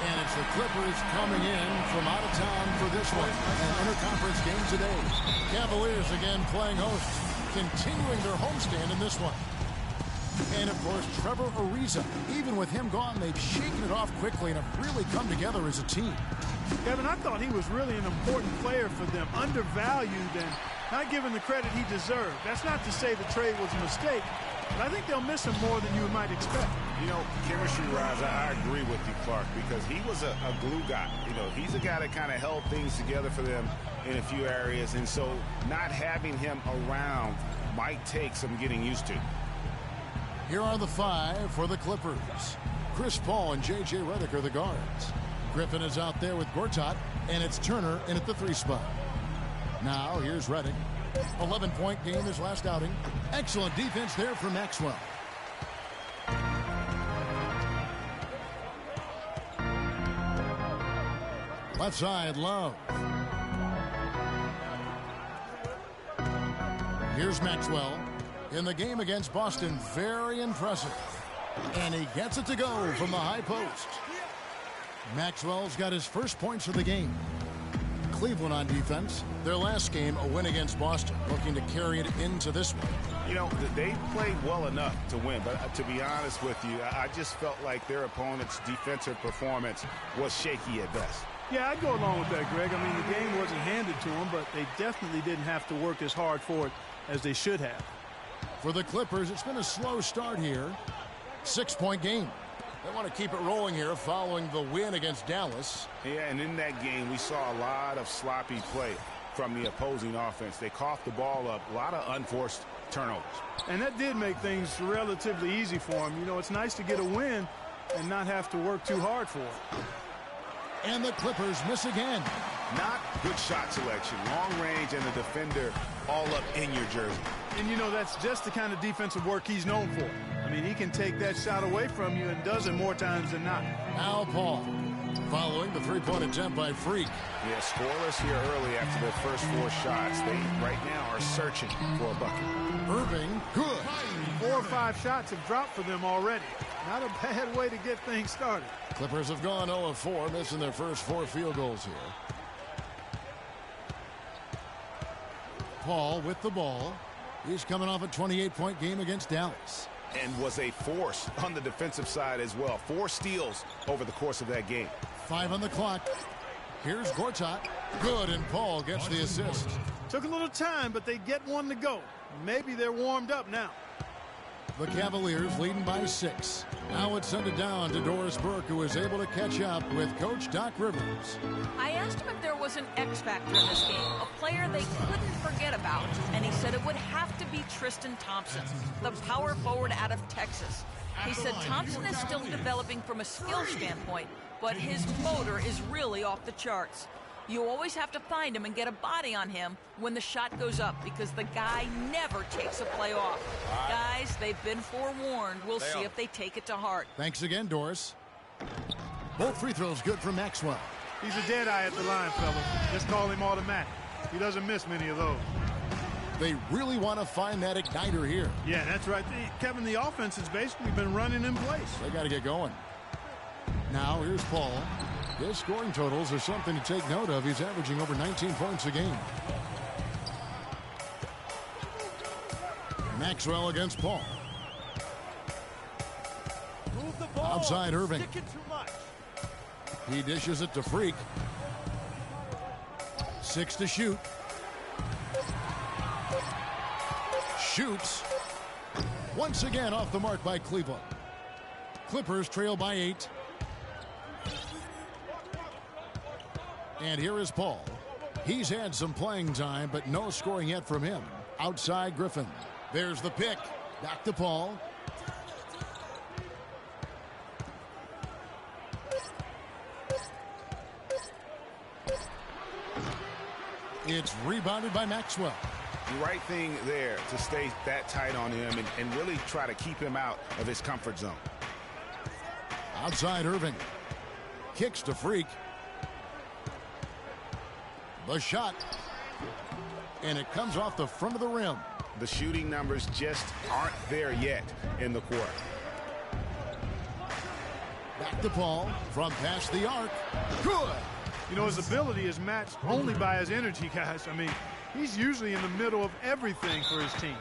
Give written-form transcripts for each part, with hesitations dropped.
And it's the Clippers coming in from out of town for this one. An interconference game today. Cavaliers again playing host, continuing their homestand in this one. And, of course, Trevor Ariza. Even with him gone, they've shaken it off quickly and have really come together as a team. Kevin, I thought he was really an important player for them, undervalued and not given the credit he deserved. That's not to say the trade was a mistake, but I think they'll miss him more than you might expect. You know, chemistry-wise, I agree with you, Clark, because he was a glue guy. You know, he's a guy that kind of held things together for them in a few areas, and so not having him around might take some getting used to. Here are the five for the Clippers. Chris Paul and J.J. Redick are the guards. Griffin is out there with Gortat, and it's Turner in at the 3 spot. Now, here's Redick. 11-point game his last outing. Excellent defense there for Maxwell. Left side, Love. Here's Maxwell. In the game against Boston, very impressive. And he gets it to go from the high post. Maxwell's got his first points of the game. Cleveland on defense. Their last game, a win against Boston, looking to carry it into this one. You know, they played well enough to win, but to be honest with you, I just felt like their opponent's defensive performance was shaky at best. Yeah, I'd go along with that, Greg. I mean, the game wasn't handed to them, but they definitely didn't have to work as hard for it as they should have. For the Clippers, it's been a slow start here. 6-point game. They want to keep it rolling here following the win against Dallas. Yeah, and in that game, we saw a lot of sloppy play from the opposing offense. They coughed the ball up, a lot of unforced turnovers. And that did make things relatively easy for them. You know, it's nice to get a win and not have to work too hard for it. And the Clippers miss again. Not good shot selection. Long range and the defender all up in your jersey. And, you know, that's just the kind of defensive work he's known for. I mean, he can take that shot away from you and does it more times than not. Now Paul, following the 3-point attempt by Freak. Yeah, scoreless here early after their first 4 shots. They, right now, are searching for a bucket. Irving, good. 4 or 5 shots have dropped for them already. Not a bad way to get things started. Clippers have gone 0 of 4, missing their first 4 field goals here. Paul with the ball. He's coming off a 28-point game against Dallas. And was a force on the defensive side as well. 4 steals over the course of that game. 5 on the clock. Here's Gortat. Good, and Paul gets the assist. Took a little time, but they get one to go. Maybe they're warmed up now. The Cavaliers leading by 6. Now it's sent it down to Doris Burke, who is able to catch up with Coach Doc Rivers. I asked him if there was an X factor in this game, a player they couldn't forget about, and he said it would have to be Tristan Thompson, the power forward out of Texas. He said Thompson is still developing from a skill standpoint, but his motor is really off the charts. You always have to find him and get a body on him when the shot goes up, because the guy never takes a play off. Guys, they've been forewarned. We'll see if they take it to heart. Thanks again, Doris. Both free throws good for Maxwell. He's a dead eye at the line, fellas. Just call him automatic. He doesn't miss many of those. They really want to find that igniter here. Yeah, that's right. Kevin, the offense has basically been running in place. They got to get going. Now here's Paul. His scoring totals are something to take note of. He's averaging over 19 points a game. Maxwell against Paul. Move the ball. Outside Irving. Sticking too much. He dishes it to Freak. 6 to shoot. Shoots. Once again off the mark by Cleveland. Clippers trail by 8. And here is Paul. He's had some playing time, but no scoring yet from him. Outside Griffin. There's the pick. Back to Paul. It's rebounded by Maxwell. The right thing there to stay that tight on him and really try to keep him out of his comfort zone. Outside Irving. Kicks to Freak. The shot. And it comes off the front of the rim. The shooting numbers just aren't there yet in the quarter. Back Back to Paul from past the arc. Good. You know, his ability is matched only by his energy, guys. I mean, he's usually in the middle of everything for his team.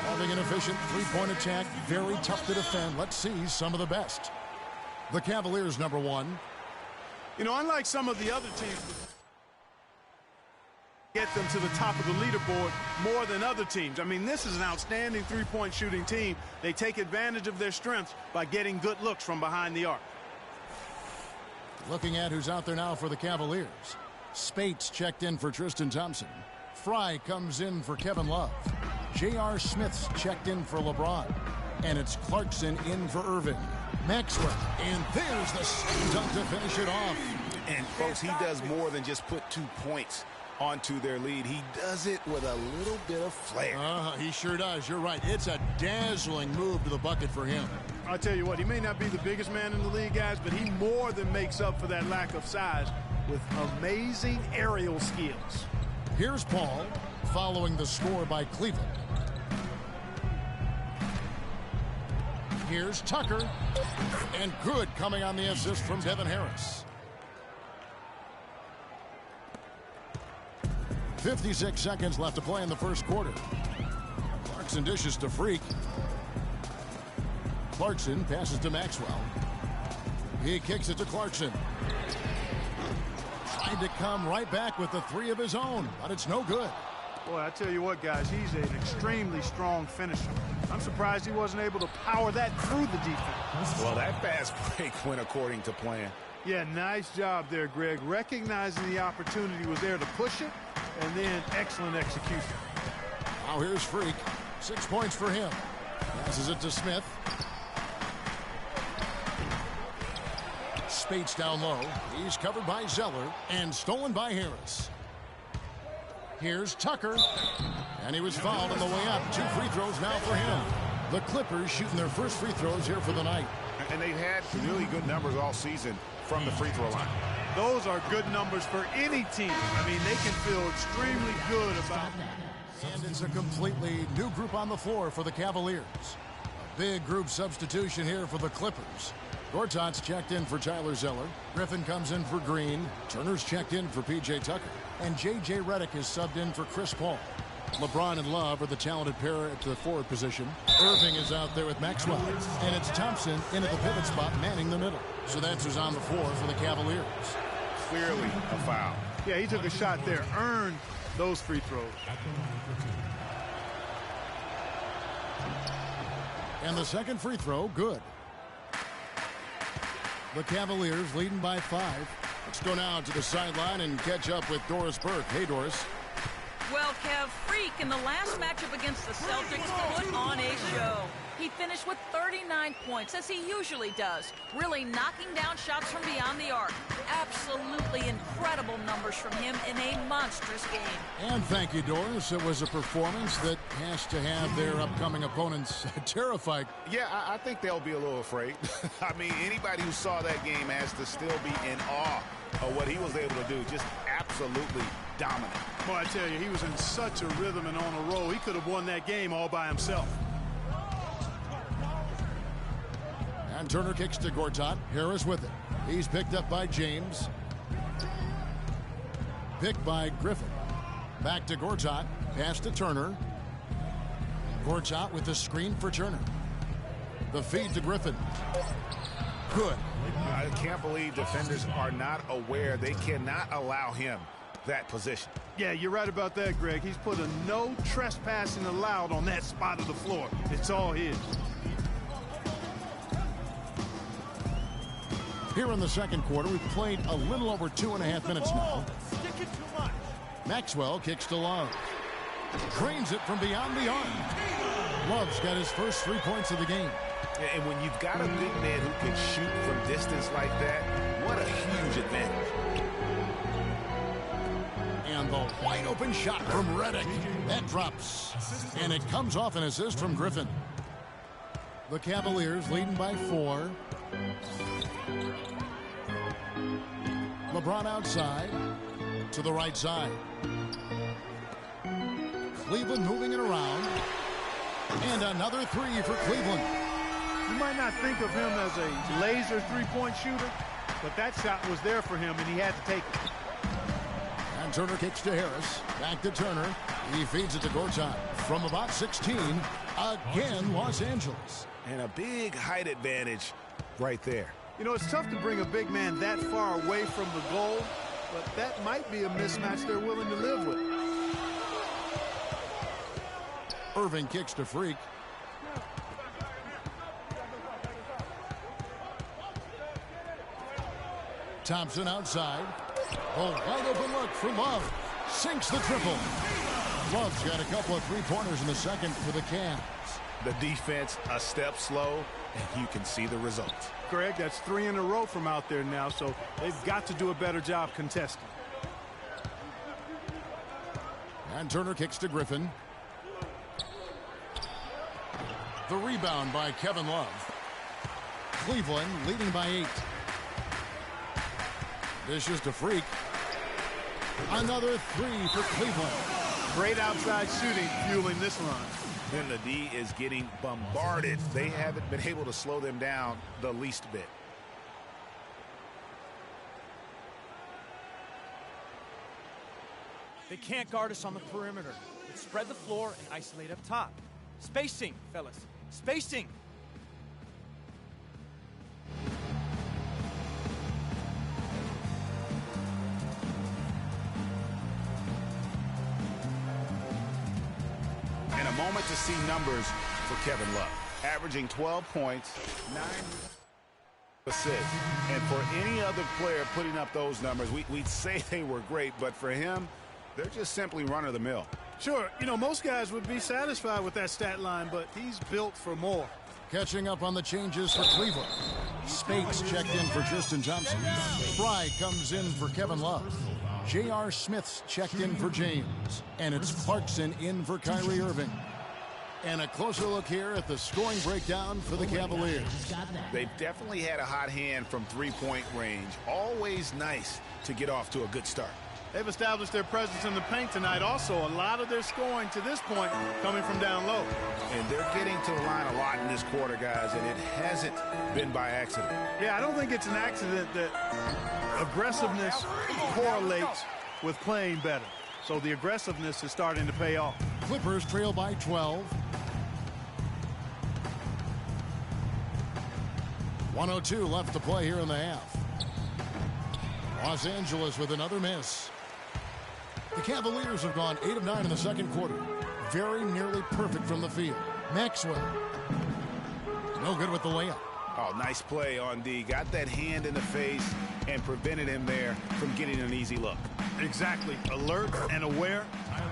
Having an efficient three-point attack, very tough to defend. Let's see some of the best. The Cavaliers, number one. You know, unlike some of the other teams, get them to the top of the leaderboard more than other teams. I mean, this is an outstanding three-point shooting team. They take advantage of their strengths by getting good looks from behind the arc. Looking at who's out there now for the Cavaliers. Spates checked in for Tristan Thompson. Fry comes in for Kevin Love. J.R. Smith's checked in for LeBron. And it's Clarkson in for Irving. Maxwell, and there's the slam dunk to finish it off. And, folks, he does more than just put 2 points onto their lead. He does it with a little bit of flair. He sure does. You're right. It's a dazzling move to the bucket for him. I'll tell you what, he may not be the biggest man in the league, guys, but he more than makes up for that lack of size with amazing aerial skills. Here's Paul following the score by Cleveland. Here's Tucker. And good coming on the assist from Devin Harris. 56 seconds left to play in the first quarter. Clarkson dishes to Freak. Clarkson passes to Maxwell. He kicks it to Clarkson. Trying to come right back with the three of his own, but it's no good. Boy, I tell you what, guys, he's an extremely strong finisher. I'm surprised he wasn't able to power that through the defense. Well, that fast break went according to plan. Yeah, nice job there, Greg. Recognizing the opportunity was there to push it, and then excellent execution. Now here's Freak. 6 points for him. Passes it to Smith. Spates down low. He's covered by Zeller and stolen by Harris. Here's Tucker. And he was fouled on the way up. 2 free throws now for him. The Clippers shooting their first free throws here for the night. And they've had really good numbers all season from the free throw line. Those are good numbers for any team. I mean, they can feel extremely good about that. And it's a completely new group on the floor for the Cavaliers. A big group substitution here for the Clippers. Gortat's checked in for Tyler Zeller. Griffin comes in for Green. Turner's checked in for P.J. Tucker. And J.J. Redick is subbed in for Chris Paul. LeBron and Love are the talented pair at the forward position. Irving is out there with Maxwell. And it's Thompson in at the pivot spot, manning the middle. So that's who's on the floor for the Cavaliers. Clearly a foul. Yeah, he took a shot there. Earned those free throws. And the second free throw, good. The Cavaliers leading by 5. Let's go now to the sideline and catch up with Doris Burke. Hey, Doris. Well, Kev, Freak in the last matchup against the Celtics put on a show. He finished with 39 points, as he usually does, really knocking down shots from beyond the arc. Absolutely incredible numbers from him in a monstrous game. And thank you, Doris. It was a performance that has to have their upcoming opponents terrified. Yeah, I think they'll be a little afraid. I mean, anybody who saw that game has to still be in awe of what he was able to do. Just absolutely dominant. Boy, I tell you, he was in such a rhythm and on a roll. He could have won that game all by himself. And Turner kicks to Gortat. Harris with it. He's picked up by James. Picked by Griffin. Back to Gortat. Pass to Turner. Gortat with the screen for Turner. The feed to Griffin. Good. I can't believe defenders are not aware. They cannot allow him that position. Yeah, you're right about that, Greg. He's put a no trespassing allowed on that spot of the floor. It's all his. Here in the second quarter, we've played a little over 2.5 minutes now. Maxwell kicks to Love. Drains it from beyond the arc. Love's got his first 3 points of the game. Yeah, and when you've got a big man who can shoot from distance like that, what a huge advantage. And A wide open shot from Reddick. That drops. And it comes off an assist from Griffin. The Cavaliers leading by 4. LeBron outside to the right side. Cleveland moving it around. And another 3 for Cleveland. You might not think of him as a laser three-point shooter, but that shot was there for him, and he had to take it. And Turner kicks to Harris. Back to Turner. He feeds it to Gortat. From about 16, again, Los Angeles. And a big height advantage right there. You know, it's tough to bring a big man that far away from the goal, but that might be a mismatch they're willing to live with. Irving kicks to Freak. Thompson outside. A wide open look for Love. Sinks the triple. Love's got a couple of three-pointers in the second for the Cavs. The defense a step slow, and you can see the results. Greg, that's 3 in a row from out there now, so they've got to do a better job contesting. And Turner kicks to Griffin. The rebound by Kevin Love. Cleveland leading by 8. Dishes to Freak. Another 3 for Cleveland. Great outside shooting fueling this run. Then the D is getting bombarded. They haven't been able to slow them down the least bit. They can't guard us on the perimeter. Let's spread the floor and isolate up top. Spacing, fellas. Spacing. And a moment to see numbers for Kevin Love. Averaging 12 points, 9 assists. And for any other player putting up those numbers, we'd say they were great, but for him, they're just simply run-of-the-mill. Sure, you know, most guys would be satisfied with that stat line, but he's built for more. Catching up on the changes for Cleveland. Spakes checked in for Tristan Thompson. Fry comes in for Kevin Love. J.R. Smith's checked in for James. And it's Clarkson in for Kyrie Irving. And a closer look here at the scoring breakdown for the Cavaliers. They've definitely had a hot hand from three-point range. Always nice to get off to a good start. They've established their presence in the paint tonight. Also, a lot of their scoring to this point coming from down low. And they're getting to the line a lot in this quarter, guys, and it hasn't been by accident. Yeah, I don't think it's an accident that aggressiveness correlates with playing better. So the aggressiveness is starting to pay off. Clippers trail by 12. 1:02 left to play here in the half. Los Angeles with another miss. The Cavaliers have gone 8 of 9 in the second quarter. Very nearly perfect from the field. Maxwell. No good with the layup. Oh, nice play on D. Got that hand in the face and prevented him there from getting an easy look. Exactly. Alert and aware.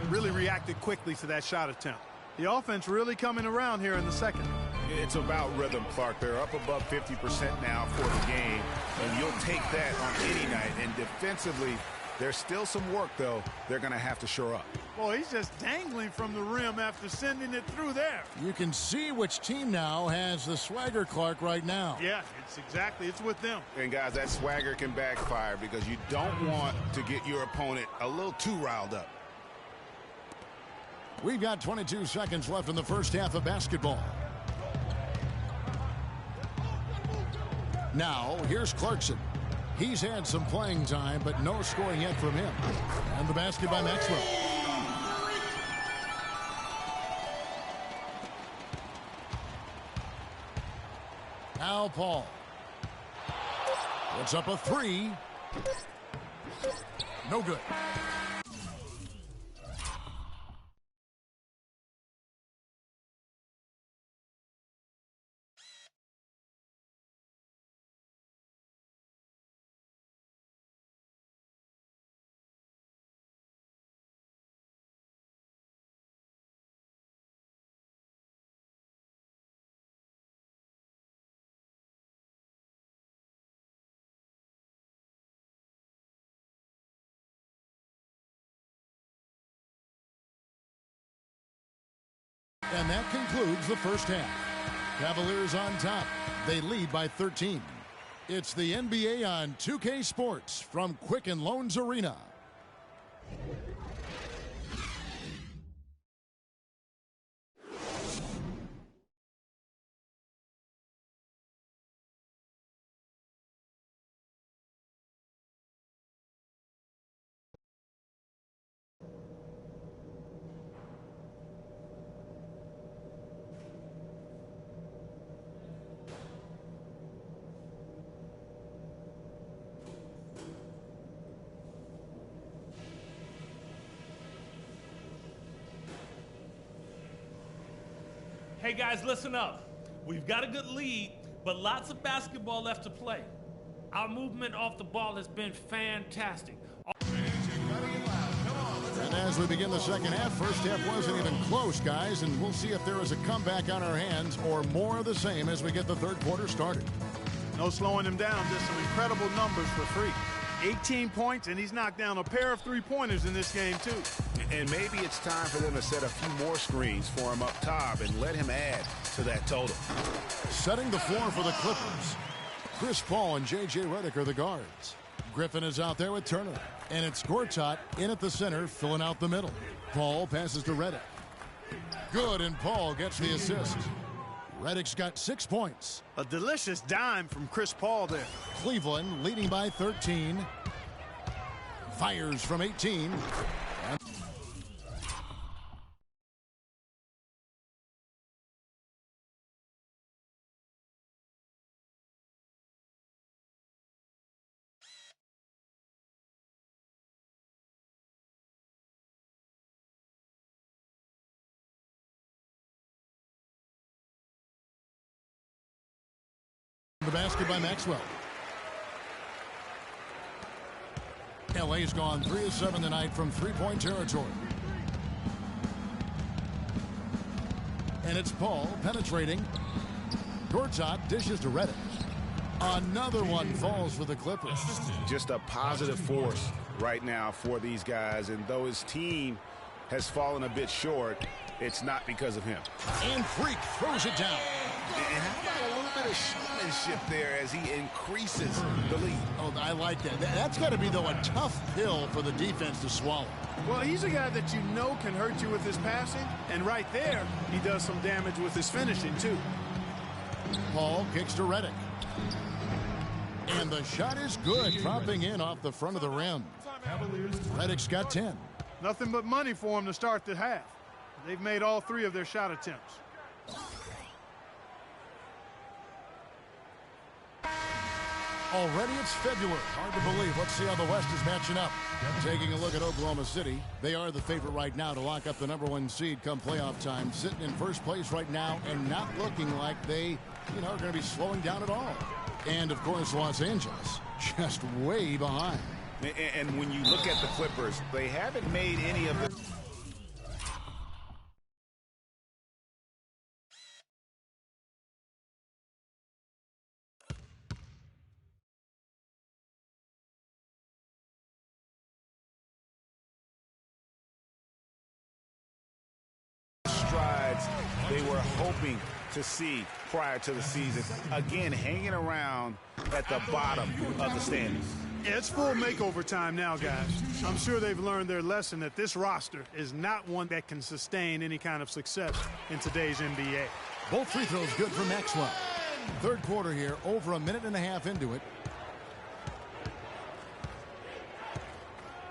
Really reacted quickly to that shot attempt. The offense really coming around here in the second. It's about rhythm, Clark. They're up above 50% now for the game, and you'll take that on any night. And defensively, there's still some work, though, they're going to have to shore up. Boy, he's just dangling from the rim after sending it through there. You can see which team now has the swagger, Clark, right now. Yeah, it's with them. And, guys, that swagger can backfire because you don't want to get your opponent a little too riled up. We've got 22 seconds left in the first half of basketball. Now, here's Clarkson. He's had some playing time, but no scoring yet from him. And the basket by Maxwell. Now Paul. Puts up a 3. No good. And that concludes the first half. Cavaliers on top. They lead by 13. It's the NBA on 2K Sports from Quicken Loans Arena. Hey guys, listen up. We've got a good lead, but lots of basketball left to play. Our movement off the ball has been fantastic. And as we begin the second half, first half wasn't even close, guys, and we'll see if there is a comeback on our hands or more of the same as we get the third quarter started. No slowing him down, just some incredible numbers for free. 18 points, and he's knocked down a pair of three-pointers in this game, too. And maybe it's time for them to set a few more screens for him up top and let him add to that total. Setting the floor for the Clippers. Chris Paul and J.J. Redick are the guards. Griffin is out there with Turner. And it's Gortat in at the center, filling out the middle. Paul passes to Redick. Good, and Paul gets the assist. Redick's got 6 points. A delicious dime from Chris Paul there. Cleveland leading by 13. Fires from 18. The basket by Maxwell. LA's gone 3 of 7 tonight from three-point territory. And it's Paul penetrating. Gortat dishes to Redick. Another one falls for the Clippers. Just a positive force right now for these guys, and though his team has fallen a bit short, it's not because of him. And Freak throws it down. And how about a little bit of showmanship there as he increases the lead? Oh, I like that. That's got to be, though, a tough pill for the defense to swallow. Well, he's a guy that you know can hurt you with his passing, and right there, he does some damage with his finishing, too. Paul kicks to Redick. And the shot is good, dropping in off the front of the rim. Redick's got 10. Nothing but money for him to start the half. They've made all 3 of their shot attempts. Already it's February. Hard to believe. Let's see how the West is matching up. Taking a look at Oklahoma City. They are the favorite right now to lock up the #1 seed come playoff time. Sitting in first place right now and not looking like they, are going to be slowing down at all. And, of course, Los Angeles just way behind. And when you look at the Clippers, they haven't made any of the... strides they were hoping to see prior to the season. Again, hanging around at the bottom of the standings. Yeah, it's full makeover time now, guys. I'm sure they've learned their lesson that this roster is not one that can sustain any kind of success in today's NBA. Both free throws good for Maxwell. Third quarter here, over a minute and a half into it.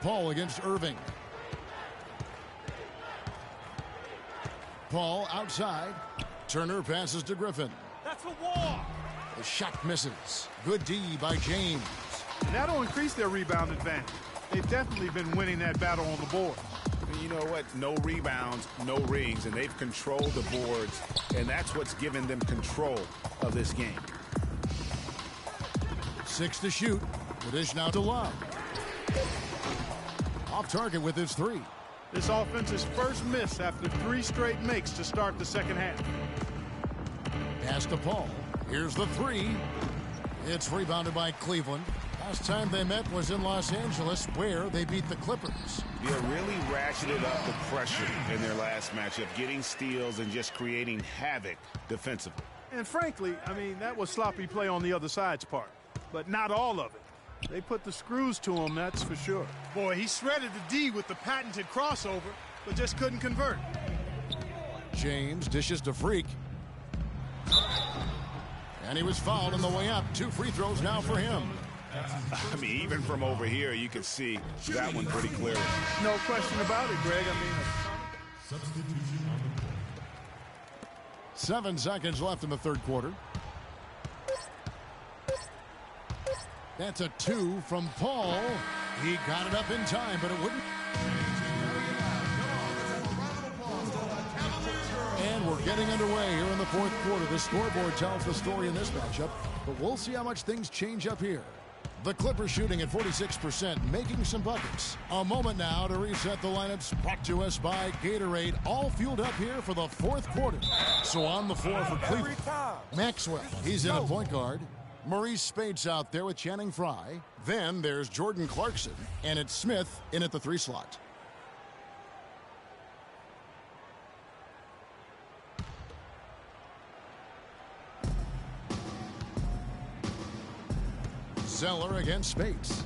Paul against Irving. Paul outside. Turner passes to Griffin. That's a walk. The shot misses. Good D by James. And that'll increase their rebound advantage. They've definitely been winning that battle on the board. And you know what? No rebounds, no rings, and they've controlled the boards, and that's what's given them control of this game. 6 to shoot. The dish now to Love. Off target with his 3. This offense's first miss after 3 straight makes to start the second half. Pass to Paul. Here's the 3. It's rebounded by Cleveland. Last time they met was in Los Angeles, where they beat the Clippers. They really ratcheted up the pressure in their last matchup, getting steals and just creating havoc defensively. And frankly, I mean, that was sloppy play on the other side's part, but not all of it. They put the screws to him, that's for sure. Boy, he shredded the D with the patented crossover, but just couldn't convert. James dishes to Freak. And he was fouled on the way up. 2 free throws now for him. I mean, even from over here, you can see that one pretty clearly. No question about it, Greg. I mean, 7 seconds left in the third quarter. That's a 2 from Paul. He got it up in time, but it wouldn't. And we're getting underway here in the fourth quarter. The scoreboard tells the story in this matchup, but we'll see how much things change up here. The Clippers shooting at 46%, making some buckets. A moment now to reset the lineups, brought to us by Gatorade, all fueled up here for the fourth quarter. So on the floor for Cleveland, Maxwell, he's in at point guard. Maurice Spade's out there with Channing Frye. Then there's Jordan Clarkson, and it's Smith in at the 3 slot. Zeller against Spates.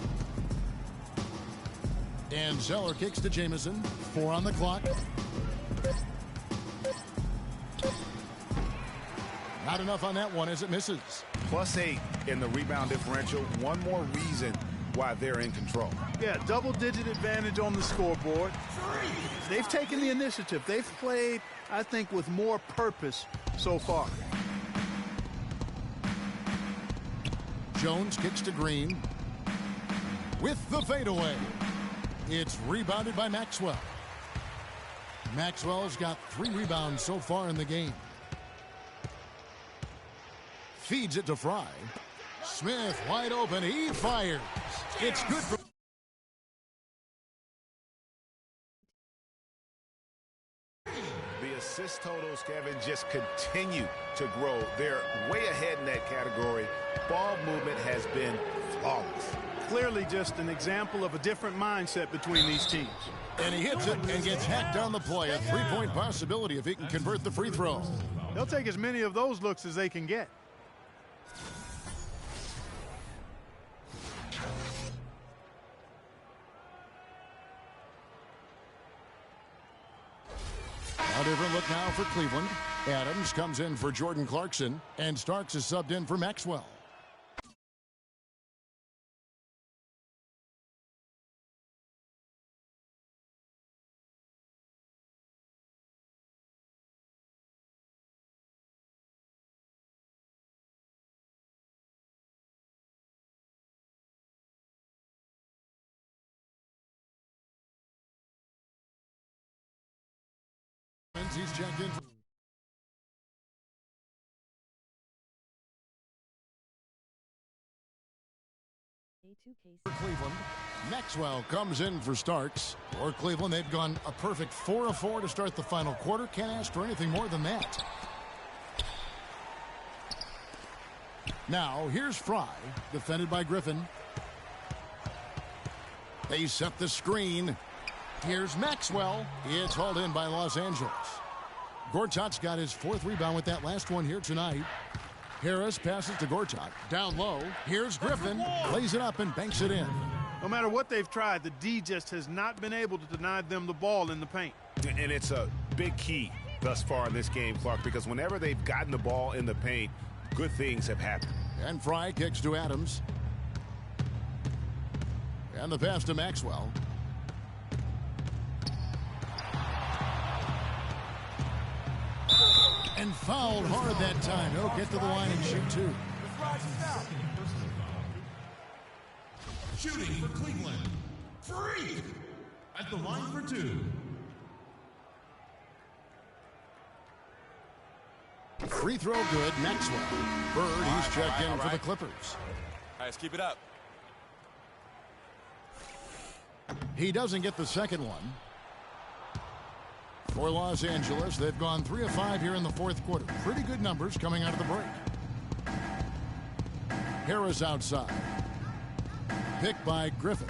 And Zeller kicks to Jamison. 4 on the clock. Not enough on that one as it misses. +8 in the rebound differential. One more reason why they're in control. yeah, double-digit advantage on the scoreboard. They've taken the initiative. They've played, I think, with more purpose so far. Jones kicks to Green with the fadeaway. It's rebounded by Maxwell. Maxwell's got 3 rebounds so far in the game. Feeds it to Frye. Smith wide open. He fires. It's good for. The assist totals, Kevin, just continue to grow. They're way ahead in that category. Ball movement has been flawless. Clearly just an example of a different mindset between these teams. And he hits it and gets hacked on the play. A 3-point possibility if he can convert the free throw. They'll take as many of those looks as they can get. A different look now for Cleveland. Adams comes in for Jordan Clarkson, and Starks is subbed in for Maxwell. He's checked in. For Cleveland, Maxwell comes in for Starks. For Cleveland, they've gone a perfect 4 of 4 to start the final quarter. Can't ask for anything more than that. Now, here's Frye, defended by Griffin. They set the screen. Here's Maxwell. It's hauled in by Los Angeles. Gortat's got his 4th rebound with that last one here tonight. Harris passes to Gortat. Down low. Here's Griffin. Plays it up and banks it in. No matter what they've tried, the D just has not been able to deny them the ball in the paint. And it's a big key thus far in this game, Clark, because whenever they've gotten the ball in the paint, good things have happened. And Frye kicks to Adams. And the pass to Maxwell. And fouled hard that time. He'll get to the line and shoot 2. Shooting for Cleveland. Free at the line for 2. Free throw good. Maxwell. Bird, he's checked in for the Clippers. All right, let's keep it up. He doesn't get the second one. For Los Angeles, they've gone 3 of 5 here in the fourth quarter. Pretty good numbers coming out of the break. Harris outside. Picked by Griffin.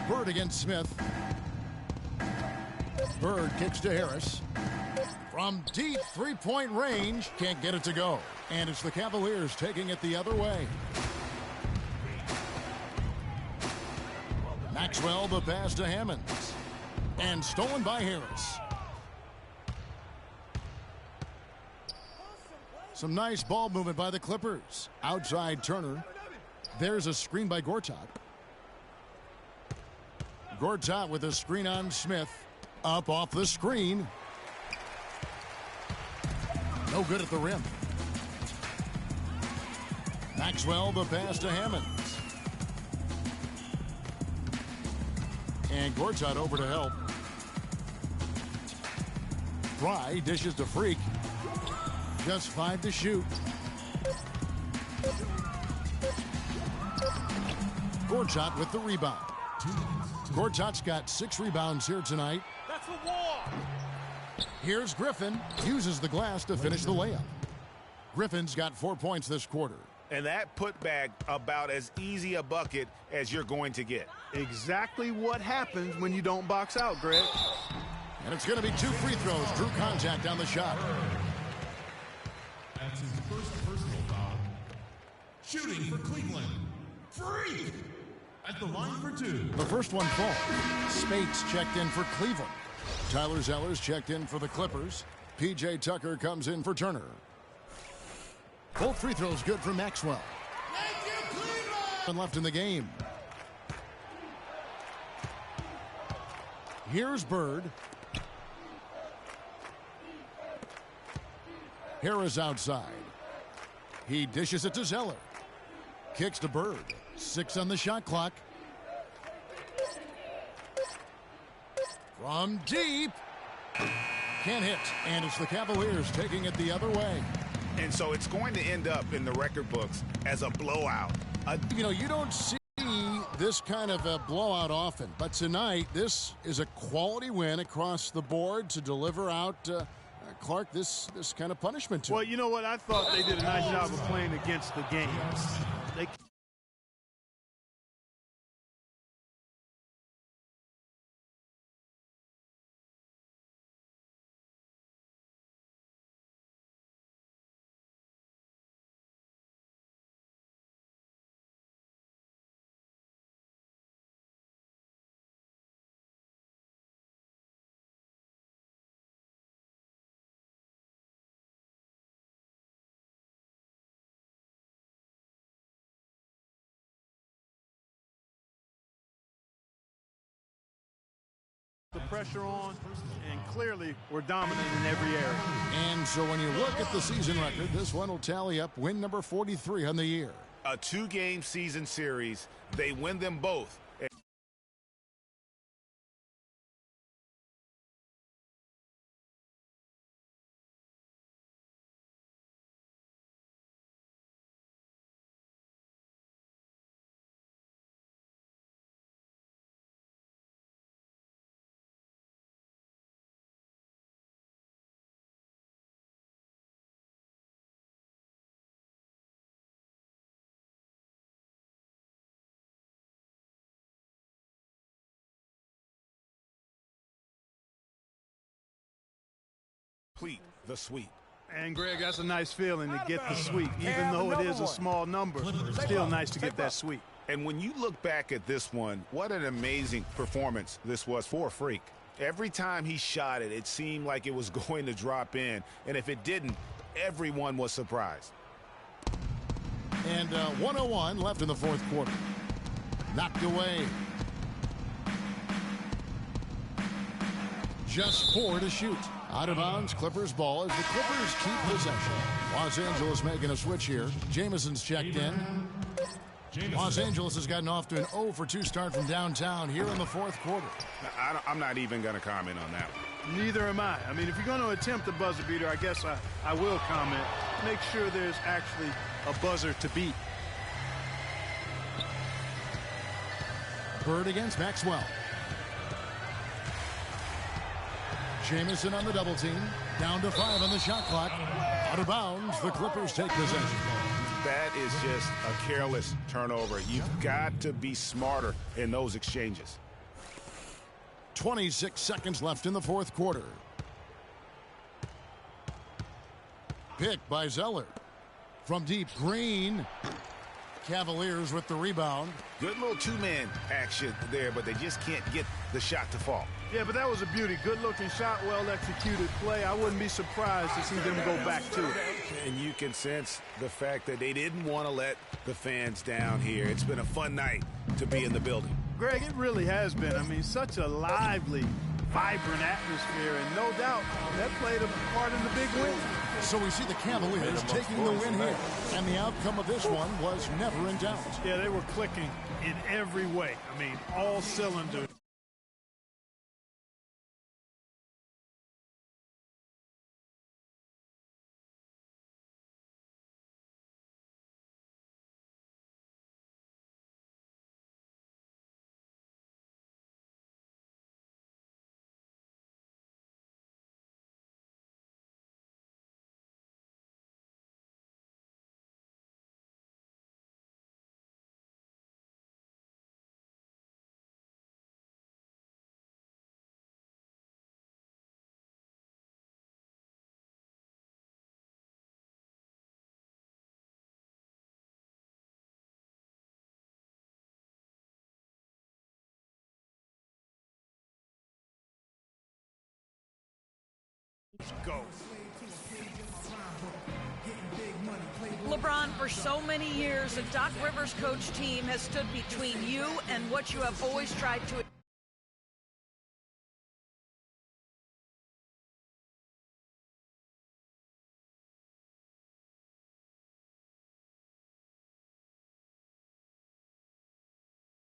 Bird against Smith. Bird kicks to Harris. From deep three-point range, can't get it to go. And it's the Cavaliers taking it the other way. Maxwell, the pass to Hammonds. And stolen by Harris. Some nice ball movement by the Clippers. Outside Turner. There's a screen by Gortat. Gortat with a screen on Smith. Up off the screen. No good at the rim. Maxwell, the pass to Hammonds. And Gortat over to help. Fry dishes to Freak. Just 5 to shoot. Gortat with the rebound. Gortat's got 6 rebounds here tonight. That's a wall. Here's Griffin. Uses the glass to finish the layup. Griffin's got 4 points this quarter. And that putback about as easy a bucket as you're going to get. Exactly what happens when you don't box out, Greg. And it's going to be 2 free throws. Drew contact on the shot. That's his first personal foul. Shooting for Cleveland. Free! At the line for 2. The first one falls. Spates checked in for Cleveland. Tyler Zeller's checked in for the Clippers. P.J. Tucker comes in for Turner. Both free throws good for Maxwell. Thank you, Cleveland! Left in the game. Here's Bird. Harris outside. He dishes it to Zeller. Kicks to Bird. 6 on the shot clock. From deep. Can't hit. And it's the Cavaliers taking it the other way. And so it's going to end up in the record books as a blowout. You know, you don't see this kind of a blowout often. But tonight, this is a quality win across the board to deliver out Clark this kind of punishment to him. Well, you know what? I thought they did a nice job of playing against the game. They the pressure on, and clearly we're dominant in every area. And so when you look at the season record, this one will tally up win number 43 on the year. A 2-game season series. They win them both. Complete the sweep. And, Greg, that's a nice feeling to get the sweep. Even though it is a small number, it's still nice to get that sweep. And when you look back at this one, what an amazing performance this was for Freak. Every time he shot it, it seemed like it was going to drop in. And if it didn't, everyone was surprised. And 1:01 left in the fourth quarter. Knocked away. Just 4 to shoot. Out of bounds, Clippers ball as the Clippers keep possession. Los Angeles making a switch here. Jamison's checked in. Los Angeles has gotten off to an 0 for 2 start from downtown here in the fourth quarter. I'm not even going to comment on that one. Neither am I. I mean, if you're going to attempt a buzzer beater, I guess I will comment. Make sure there's actually a buzzer to beat. Bird against Maxwell. Jamison on the double team. Down to 5 on the shot clock. Out of bounds, the Clippers take possession. That is just a careless turnover. You've got to be smarter in those exchanges. 26 seconds left in the fourth quarter. Picked by Zeller. From deep, Green. Cavaliers with the rebound. Good little two-man action there, but they just can't get the shot to fall. Yeah, but that was a beauty. Good-looking shot, well-executed play. I wouldn't be surprised to see them go back to it. And you can sense the fact that they didn't want to let the fans down here. It's been a fun night to be in the building. Greg, it really has been. I mean, such a lively, vibrant atmosphere, and no doubt that played a part in the big win. So we see the Cavaliers taking the win here, and the outcome of this one was never in doubt. Yeah, they were clicking in every way. I mean, all cylinders. Go. LeBron, for so many years, the Doc Rivers coach team has stood between you and what you have always tried to